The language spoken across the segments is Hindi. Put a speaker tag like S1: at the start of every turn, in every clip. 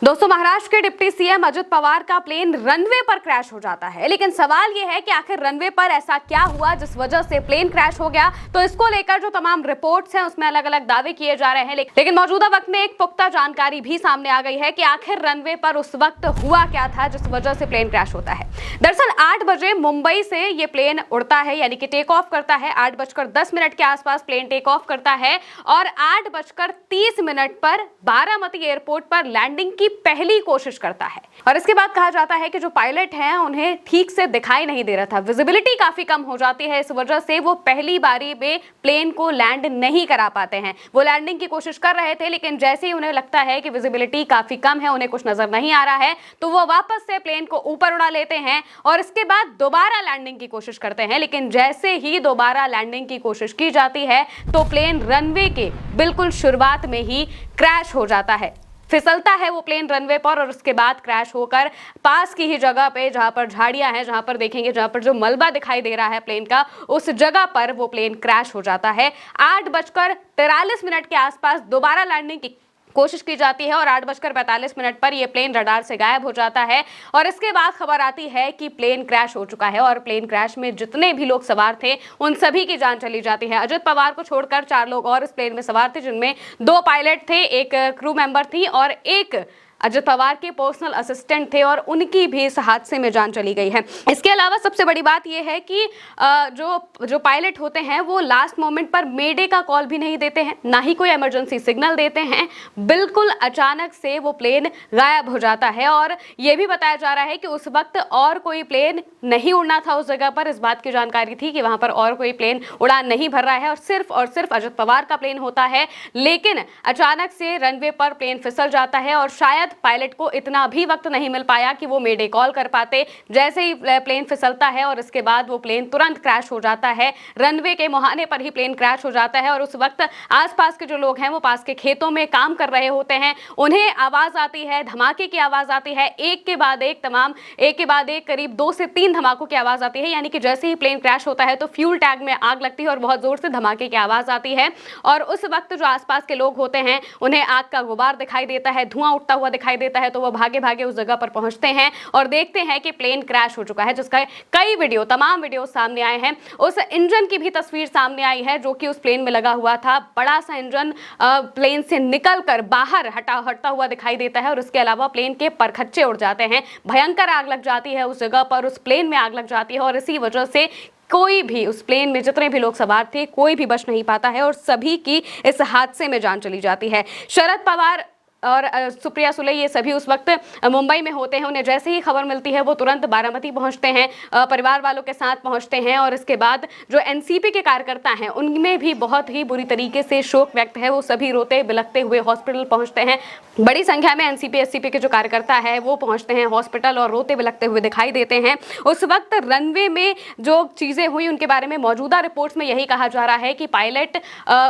S1: दोस्तों, महाराष्ट्र के डिप्टी सीएम अजित पवार का प्लेन रनवे पर क्रैश हो जाता है। लेकिन सवाल यह है कि आखिर रनवे पर ऐसा क्या हुआ जिस वजह से प्लेन क्रैश हो गया। तो इसको लेकर जो तमाम रिपोर्ट्स हैं उसमें अलग अलग दावे किए जा रहे हैं। लेकिन मौजूदा वक्त में एक पुख्ता जानकारी भी सामने आ गई है कि आखिर रनवे पर उस वक्त हुआ क्या था जिस वजह से प्लेन क्रैश होता है। दरअसल 8 बजे मुंबई से ये प्लेन उड़ता है, यानी कि टेक ऑफ करता है। 8:10 के आसपास प्लेन टेक ऑफ करता है और 8:30 पर बारामती एयरपोर्ट पर लैंडिंग की पहली कोशिश करता है। और इसके बाद कहा जाता है कि जो पायलट हैं उन्हें ठीक से दिखाई नहीं दे रहा था, विजिबिलिटी काफी कम हो जाती है। इस वजह से वो पहली बारी में प्लेन को लैंड नहीं करा पाते हैं। वो लैंडिंग की कोशिश कर रहे थे, लेकिन जैसे ही उन्हें लगता है कि विजिबिलिटी काफी कम है, उन्हें कुछ नजर नहीं आ रहा है, तो वो वापस से प्लेन को ऊपर उड़ा लेते हैं और इसके बाद दोबारा लैंडिंग की कोशिश करते हैं। लेकिन जैसे ही दोबारा लैंडिंग की कोशिश की जाती है तो प्लेन रनवे के बिल्कुल शुरुआत में ही क्रैश हो जाता है। फिसलता है वो प्लेन रनवे पर और उसके बाद क्रैश होकर पास की ही जगह पे, जहां पर झाड़ियां हैं, जहां पर देखेंगे, जहां पर जो मलबा दिखाई दे रहा है प्लेन का, उस जगह पर वो प्लेन क्रैश हो जाता है। 8:43 के आसपास दोबारा लैंडिंग की कोशिश की जाती है और 8:45 पर यह प्लेन रडार से गायब हो जाता है। और इसके बाद खबर आती है कि प्लेन क्रैश हो चुका है और प्लेन क्रैश में जितने भी लोग सवार थे उन सभी की जान चली जाती है। अजित पवार को छोड़कर 4 लोग और इस प्लेन में सवार थे, जिनमें 2 पायलट थे, एक क्रू मेंबर थी और एक अजित पवार के पर्सनल असिस्टेंट थे और उनकी भी इस हादसे में जान चली गई है। इसके अलावा सबसे बड़ी बात यह है कि जो पायलट होते हैं वो लास्ट मोमेंट पर मेडे का कॉल भी नहीं देते हैं, ना ही कोई इमरजेंसी सिग्नल देते हैं। बिल्कुल अचानक से वो प्लेन गायब हो जाता है और यह भी बताया जा रहा है कि उस वक्त और कोई प्लेन नहीं उड़ना था उस जगह पर। इस बात की जानकारी थी कि वहां पर और कोई प्लेन उड़ान नहीं भर रहा है और सिर्फ अजित पवार का प्लेन होता है। लेकिन अचानक से रनवे पर प्लेन फिसल जाता है और शायद पायलट को इतना भी वक्त नहीं मिल पाया कि वो मेडे कॉल कर पाते। जैसे ही प्लेन फिसलता है और इसके बाद वो प्लेन तुरंत क्रैश हो जाता है। रनवे के मुहाने पर ही प्लेन क्रैश हो जाता है और उस वक्त आसपास के जो लोग हैं वो पास के खेतों में काम कर रहे होते हैं। उन्हें आवाज आती है, धमाके की आवाज आती है, एक के बाद एक करीब 2 से 3 धमाकों की आवाज आती है। यानी कि जैसे ही प्लेन क्रैश होता है तो फ्यूल टैंक में आग लगती है और बहुत जोर से धमाके की आवाज आती है। और उस वक्त जो आसपास के लोग होते हैं उन्हें आग का गुबार दिखाई देता है, धुआं उठता हुआ दिखाई देता है, तो वो भागे भागे उस जगह पर पहुंचते हैं और देखते हैं कि प्लेन क्रैश हो चुका है, जिसका तमाम वीडियो सामने आए हैं। उस इंजन की भी तस्वीर सामने आई है जो कि उस प्लेन में लगा हुआ था। बड़ा सा इंजन प्लेन से निकलकर बाहर हटता हुआ दिखाई देता है और उसके अलावा प्लेन के परखच्चे उड़ जाते हैं। भयंकर आग लग जाती है उस जगह पर, उस प्लेन में आग लग जाती है और इसी वजह से कोई भी उस प्लेन में जितने भी लोग सवार थे कोई भी बच नहीं पाता है और सभी की इस हादसे में जान चली जाती है। शरद पवार और सुप्रिया सुले ये सभी उस वक्त मुंबई में होते हैं। उन्हें जैसे ही खबर मिलती है वो तुरंत बारामती पहुंचते हैं, परिवार वालों के साथ पहुंचते हैं और इसके बाद जो एनसीपी के कार्यकर्ता हैं उनमें भी बहुत ही बुरी तरीके से शोक व्यक्त है। वो सभी रोते बिलखते हुए हॉस्पिटल पहुंचते हैं। बड़ी संख्या में एनसीपी एससीपी के जो कार्यकर्ता है वो पहुंचते हैं हॉस्पिटल और रोते बिलखते हुए दिखाई देते हैं। उस वक्त रनवे में जो चीजें हुई उनके बारे में मौजूदा रिपोर्ट्स में यही कहा जा रहा है कि पायलट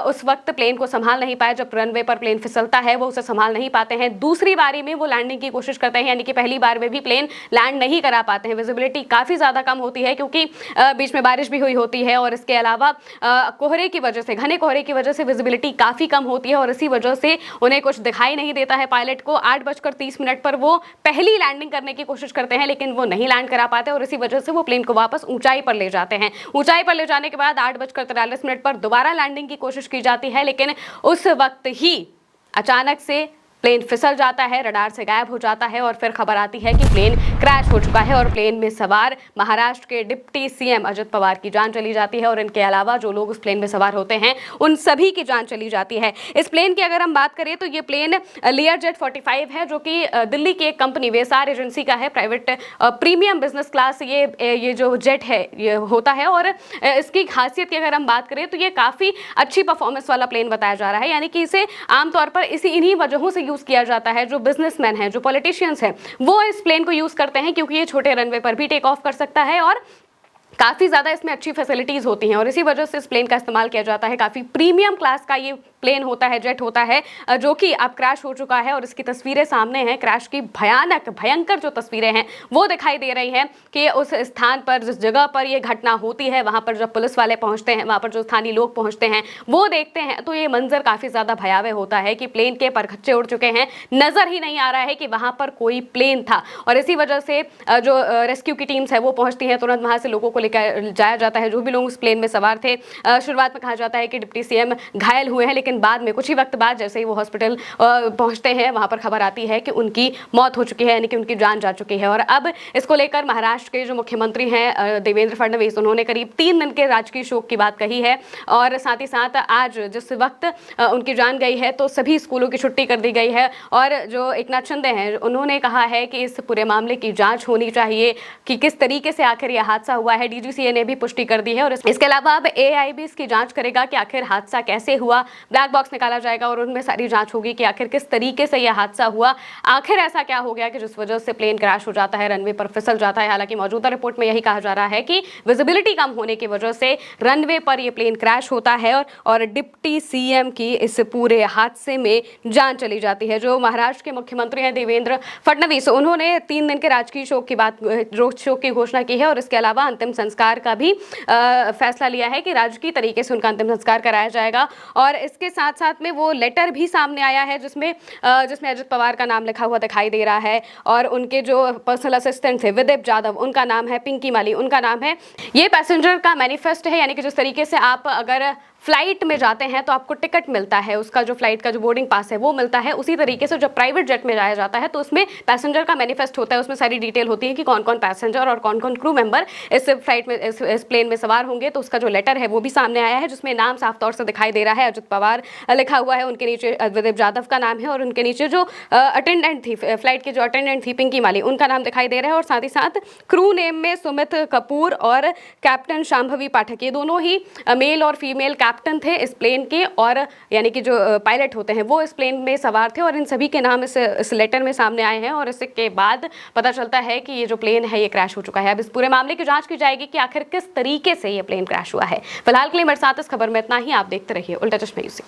S1: उस वक्त प्लेन को संभाल नहीं पाए। जब रनवे पर प्लेन फिसलता है वो उसे संभाल नहीं पाते हैं। दूसरी बारी में वो लैंडिंग की कोशिश करते हैं, यानी कि पहली बार में भी प्लेन लैंड नहीं करा पाते हैं। विजिबिलिटी काफी ज्यादा कम होती है क्योंकि बीच में बारिश भी हुई होती है और इसके अलावा कोहरे की वजह से, घने कोहरे की वजह से विजिबिलिटी काफी कम होती है और इसी वजह से उन्हें कुछ दिखाई नहीं देता है पायलट को। 8:30 पर वो पहली लैंडिंग करने की कोशिश करते हैं लेकिन वो नहीं लैंड करा पाते और इसी वजह से वो प्लेन को वापस ऊंचाई पर ले जाते हैं। ऊंचाई पर ले जाने के बाद 8:43 पर दोबारा लैंडिंग की कोशिश की जाती है, लेकिन उस वक्त ही अचानक से प्लेन फिसल जाता है, रडार से गायब हो जाता है और फिर खबर आती है कि प्लेन क्रैश हो चुका है और प्लेन में सवार महाराष्ट्र के डिप्टी सीएम अजित पवार की जान चली जाती है और इनके अलावा जो लोग उस प्लेन में सवार होते हैं उन सभी की जान चली जाती है। इस प्लेन की अगर हम बात करें तो ये प्लेन लियरजेट 45 है जो कि दिल्ली की एक कंपनी वेसार एजेंसी का है। प्राइवेट प्रीमियम बिजनेस क्लास ये जो जेट है ये होता है और इसकी खासियत की अगर हम बात करें तो ये काफ़ी अच्छी परफॉर्मेंस वाला प्लेन बताया जा रहा है। यानी कि इसे आमतौर पर इन्हीं वजहों से यूज किया जाता है। जो बिजनेसमैन हैं, जो पॉलिटिशियंस हैं, वो इस प्लेन को यूज करते हैं क्योंकि ये छोटे रनवे पर भी टेक ऑफ कर सकता है और काफ़ी ज़्यादा इसमें अच्छी फैसिलिटीज़ होती हैं और इसी वजह से इस प्लेन का इस्तेमाल किया जाता है। काफ़ी प्रीमियम क्लास का ये प्लेन होता है, जेट होता है, जो कि अब क्रैश हो चुका है और इसकी तस्वीरें सामने हैं। क्रैश की भयंकर जो तस्वीरें हैं वो दिखाई दे रही हैं कि उस स्थान पर, जिस जगह पर ये घटना होती है, वहाँ पर जब पुलिस वाले पहुँचते हैं, वहाँ पर जो स्थानीय लोग पहुँचते हैं वो देखते हैं तो ये मंजर काफ़ी ज़्यादा भयावह होता है कि प्लेन के परखच्चे उड़ चुके हैं, नज़र ही नहीं आ रहा है कि वहाँ पर कोई प्लेन था। और इसी वजह से जो रेस्क्यू की टीम्स है वो पहुँचती हैं, तुरंत वहाँ से लोगों को लेकर जाया जाता है, जो भी लोग उस प्लेन में सवार थे। शुरुआत में कहा जाता है कि डिप्टी सीएम घायल हुए हैं, लेकिन बाद में कुछ ही वक्त बाद जैसे ही वो हॉस्पिटल पहुंचते हैं, वहां पर खबर आती है कि उनकी मौत हो चुकी है, यानी कि उनकी जान जा चुकी है। और अब इसको लेकर महाराष्ट्र के जो मुख्यमंत्री हैं देवेंद्र फडणवीस, उन्होंने करीब 3 दिन के राजकीय शोक की बात कही है। और साथ ही साथ आज जिस वक्त उनकी जान गई है तो सभी स्कूलों की छुट्टी कर दी गई है। और जो एकनाथ शिंदे हैं उन्होंने कहा है कि इस पूरे मामले की जांच होनी चाहिए कि किस तरीके से आखिर यह हादसा हुआ है। डीजीसीए ने भी पुष्टि कर दी है और इसके अलावा अब एआई भी इसकी जांच करेगा कि आखिर हादसा कैसे हुआ। ब्लैक बॉक्स निकाला जाएगा और उनमें सारी जांच होगी कि आखिर किस तरीके से यह हादसा हुआ, आखिर ऐसा क्या हो गया कि जिस वजह से प्लेन क्रैश हो जाता है, रनवे पर फिसल जाता है। हालांकि मौजूदा रिपोर्ट में यही कहा जा रहा है कि विजिबिलिटी कम होने की वजह से रनवे पर यह प्लेन क्रैश होता है और डिप्टी सीएम की इस पूरे हादसे में जान चली जाती है। जो महाराष्ट्र के मुख्यमंत्री हैं देवेंद्र फडणवीस, उन्होंने 3 दिन के राजकीय शोक की घोषणा की है और इसके अलावा अंतिम संस्कार का भी फैसला लिया है कि राजकीय तरीके से उनका अंतिम संस्कार कराया जाएगा। और इसके साथ साथ में वो लेटर भी सामने आया है जिसमें अजित पवार का नाम लिखा हुआ दिखाई दे रहा है और उनके जो पर्सनल असिस्टेंट थे विदित जाधव, उनका नाम है, पिंकी माली उनका नाम है। ये पैसेंजर का मैनिफेस्ट है, यानी कि जिस तरीके से आप अगर फ्लाइट में जाते हैं तो आपको टिकट मिलता है, उसका जो फ्लाइट का जो बोर्डिंग पास है वो मिलता है, उसी तरीके से जब प्राइवेट जेट में जाया जाता है तो उसमें पैसेंजर का मैनिफेस्ट होता है। उसमें सारी डिटेल होती है कि कौन कौन पैसेंजर और कौन कौन क्रू मेंबर इस फ्लाइट में, इस प्लेन में सवार होंगे। तो उसका जो लेटर है वो भी सामने आया है जिसमें नाम साफ तौर से दिखाई दे रहा है, अजित पवार लिखा हुआ है, उनके नीचे विदित जाधव का नाम है और उनके नीचे जो अटेंडेंट थी, फ्लाइट की जो अटेंडेंट थी पिंकी माली, उनका नाम दिखाई दे रहा है। और साथ ही साथ क्रू नेम में सुमित कपूर और कैप्टन शांभवी पाठक, ये दोनों ही मेल और फीमेल कैप्टन थे इस प्लेन के, और यानी कि जो पायलट होते हैं वो इस प्लेन में सवार थे और इन सभी के नाम इस लेटर में सामने आए हैं। और इसके बाद पता चलता है कि ये जो प्लेन है ये क्रैश हो चुका है। अब इस पूरे मामले की जांच की जाएगी कि आखिर किस तरीके से ये प्लेन क्रैश हुआ है। फिलहाल के लिए मेरे साथ इस खबर में इतना ही। आप देखते रहिए उल्टा चश्मा न्यूज़।